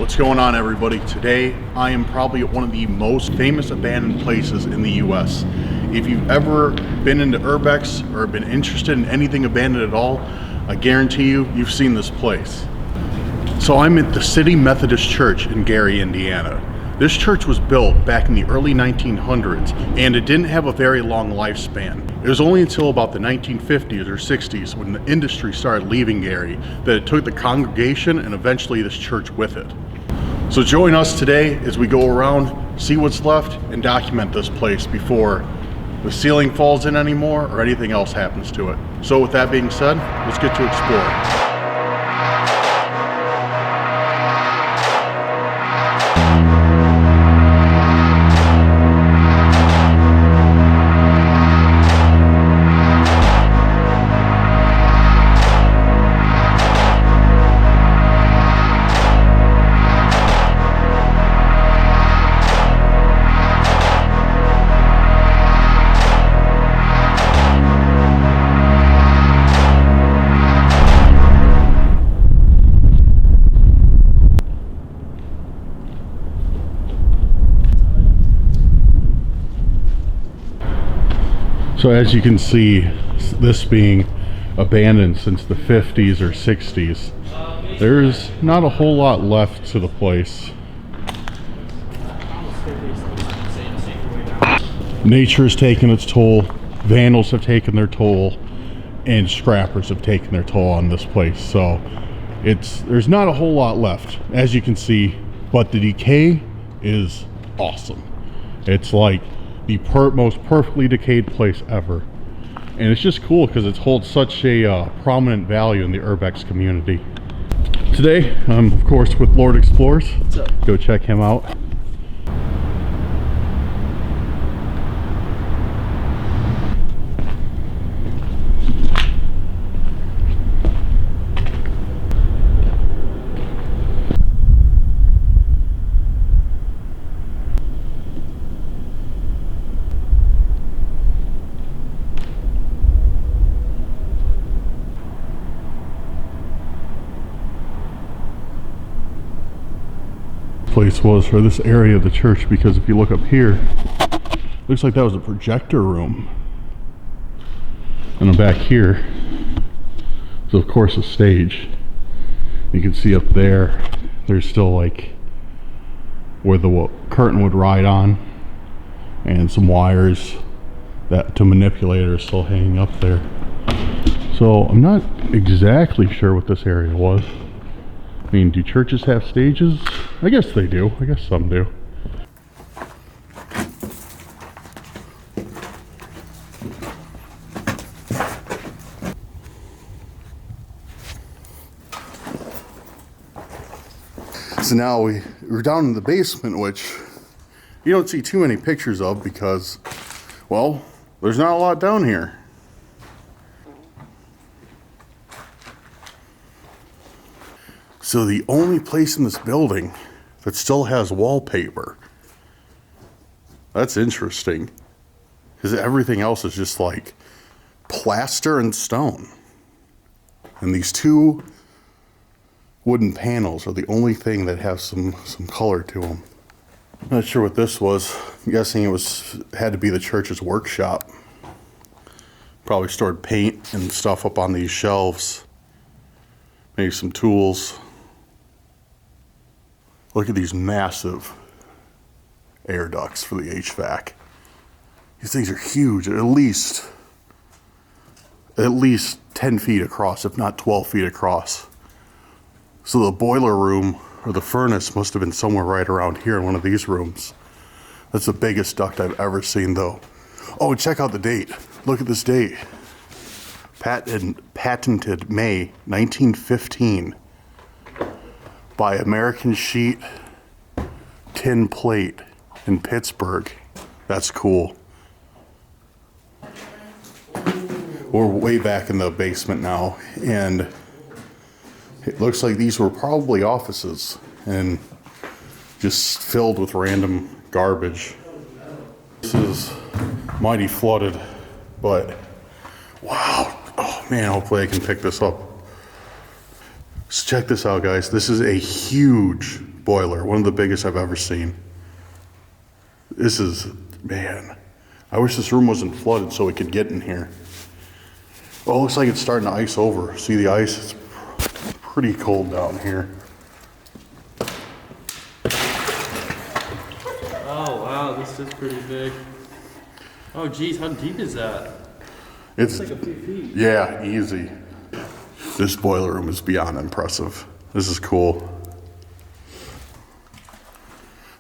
What's going on, everybody? Today I am probably at one of the most famous abandoned places in the US. If you've ever been into urbex or been interested in anything abandoned at all, I guarantee you've seen this place. So I'm at the City Methodist Church in Gary, Indiana. This church was built back in the early 1900s, and it didn't have a very long lifespan. It was only until about the 1950s or 60s, when the industry started leaving Gary, that it took the congregation and eventually this church with it. So join us today as we go around, see what's left, and document this place before the ceiling falls in anymore or anything else happens to it. So with that being said, let's get to exploring. So as you can see, this being abandoned since the 50s or 60s, there's not a whole lot left to the place. Nature's taken its toll, vandals have taken their toll, and scrappers have taken their toll on this place. So there's not a whole lot left, as you can see, but the decay is awesome. It's like the most perfectly decayed place ever, and it's just cool because it holds such a prominent value in the urbex community. Today I'm of course with Lord Explores. What's up? Go check him out. Place was, or this area of the church, because if you look up here, looks like that was a projector room, and then back here is of course a stage. You can see up there there's still like where the curtain would ride on, and some wires that to manipulate are still hanging up there. So I'm not exactly sure what this area was. I mean, do churches have stages? I guess they do. I guess some do. So now we're down in the basement, which you don't see too many pictures of because, well, there's not a lot down here. So the only place in this building that still has wallpaper. That's interesting, because everything else is just like plaster and stone. And these two wooden panels are the only thing that have some color to them. I'm not sure what this was. I'm guessing it had to be the church's workshop. Probably stored paint and stuff up on these shelves. Maybe some tools. Look at these massive air ducts for the HVAC. These things are huge, at least 10 feet across, if not 12 feet across. So the boiler room or the furnace must have been somewhere right around here in one of these rooms. That's the biggest duct I've ever seen though. Oh, check out the date. Look at this date. Patented May 1915. By American Sheet Tin Plate in Pittsburgh. That's cool. We're way back in the basement now, and it looks like these were probably offices and just filled with random garbage. This is mighty flooded, but wow. Oh man, hopefully I can pick this up. So check this out, guys. This is a huge boiler, one of the biggest I've ever seen. This is, man, I wish this room wasn't flooded so we could get in here. Well, it looks like it's starting to ice over. See the ice? It's pretty cold down here. Oh wow, this is pretty big. Oh geez, how deep is that? It's like a few feet. Yeah, easy. This boiler room is beyond impressive. This is cool.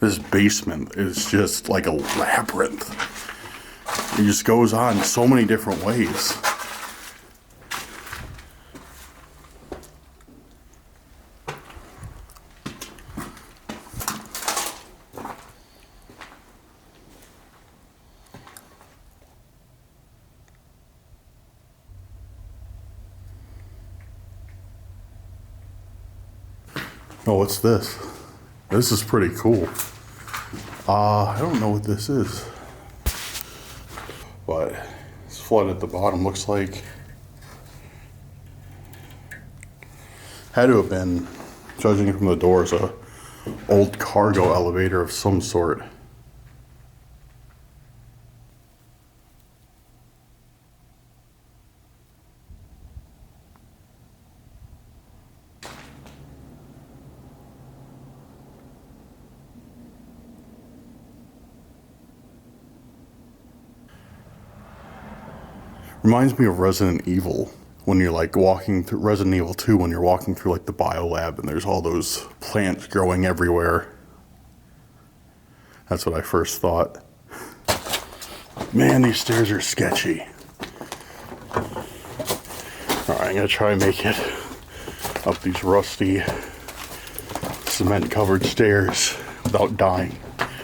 This basement is just like a labyrinth. It just goes on so many different ways. Oh, what's this? This is pretty cool. I don't know what this is, but it's flooded at the bottom. Looks like had to have been, judging from the doors, a old cargo elevator of some sort. Reminds me of Resident Evil, when you're like walking through Resident Evil 2, when you're walking through like the biolab and there's all those plants growing everywhere. That's what I first thought. Man, these stairs are sketchy. All right, I'm gonna try and make it up these rusty cement covered stairs without dying.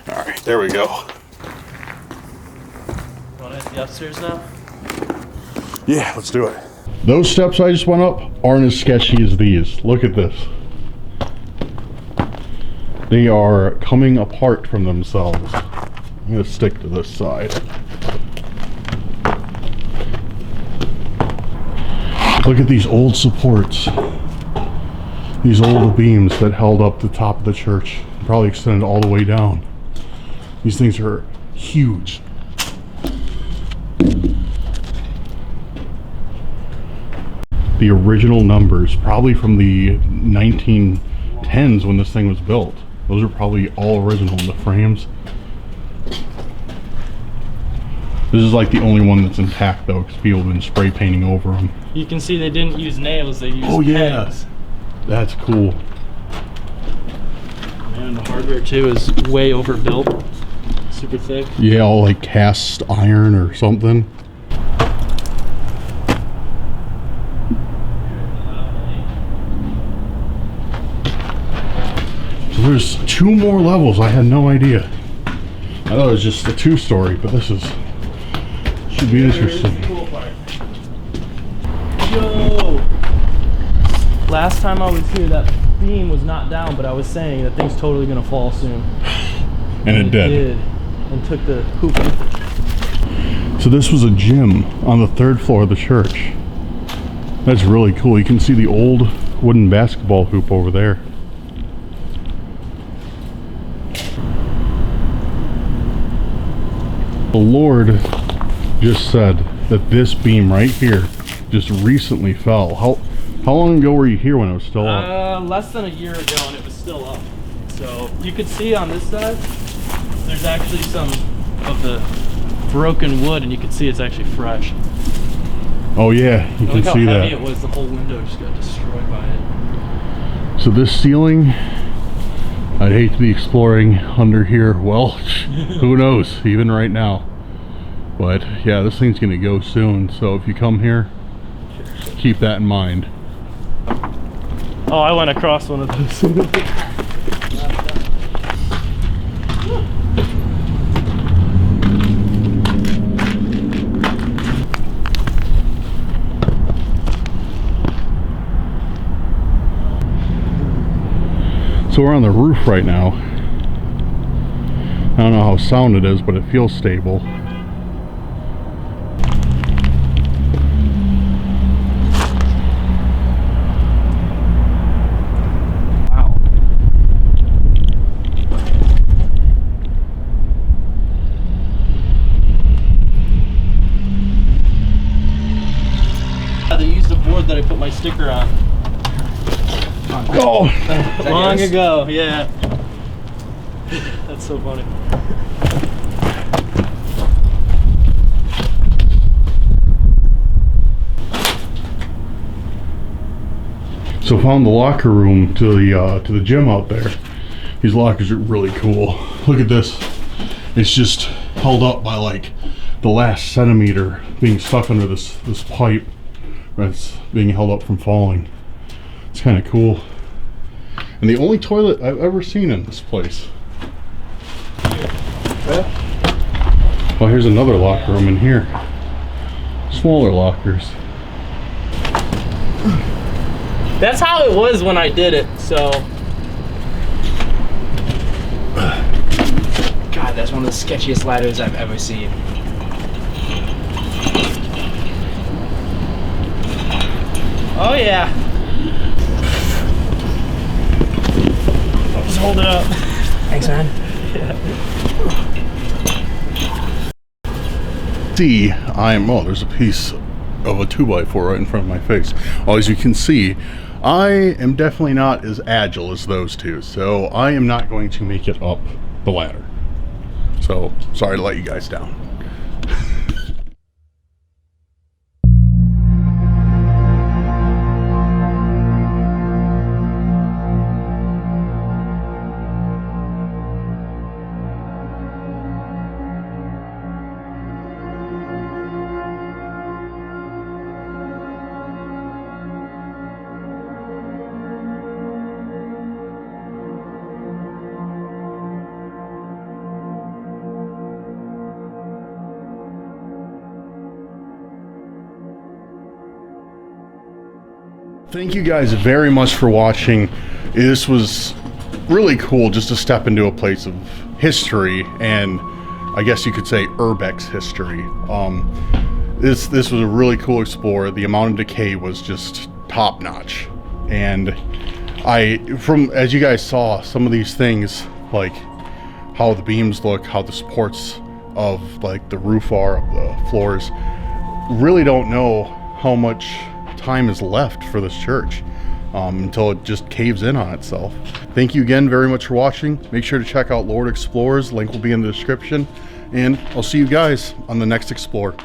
All right, there we go. Want to hit the upstairs now? Yeah, let's do it. Those steps I just went up aren't as sketchy as these. Look at this. They are coming apart from themselves. I'm gonna stick to this side. Look at these old supports. These old beams that held up the top of the church. Probably extended all the way down. These things are huge. The original numbers, probably from the 1910s when this thing was built. Those are probably all original in the frames. This is like the only one that's intact though, because people have been spray painting over them. You can see they didn't use nails, they used pens. That's cool. And the hardware too is way overbuilt. Super thick. Yeah, all like cast iron or something. There's 2 more levels. I had no idea. I thought it was just a 2-story, but this is should be interesting. Cool part. Yo! Last time I was here, that beam was not down, but I was saying that thing's totally gonna fall soon. And it did. And took the hoop with it. So this was a gym on the 3rd floor of the church. That's really cool. You can see the old wooden basketball hoop over there. The Lord just said that this beam right here just recently fell. How long ago were you here when it was still up? Less than a year ago, and it was still up. So you could see on this side, there's actually some of the broken wood, and you can see it's actually fresh. Oh yeah, you can see that. Look how heavy it was. The whole window just got destroyed by it. So this ceiling, I'd hate to be exploring under here. Well, who knows, even right now. But yeah, this thing's gonna go soon. So if you come here, keep that in mind. Oh, I went across one of those. So we're on the roof right now. I don't know how sound it is, but it feels stable. Wow. sticker on. Oh, Long ago, yeah. That's so funny. so found the locker room to the gym out there. These lockers are really cool. Look at this. It's just held up by like the last centimeter being stuck under this pipe that's being held up from falling. It's kind of cool. And the only toilet I've ever seen in this place. Well, here's another locker room in here. Smaller lockers. That's how it was when I did it, so. God, that's one of the sketchiest ladders I've ever seen. Oh yeah. I'll just hold it up. Thanks, man. See, there's a piece of a 2x4 right in front of my face. Well, as you can see, I am definitely not as agile as those two, so I am not going to make it up the ladder. So, sorry to let you guys down. Thank you guys very much for watching. This was really cool just to step into a place of history, and I guess you could say urbex history. This was a really cool explore. The amount of decay was just top notch, and as you guys saw, some of these things, like how the beams look, how the supports of like the roof are, of the floors, really don't know how much time is left for this church until it just caves in on itself. Thank you again very much for watching. Make sure to check out Lord Explorers. Link will be in the description, and I'll see you guys on the next Explore.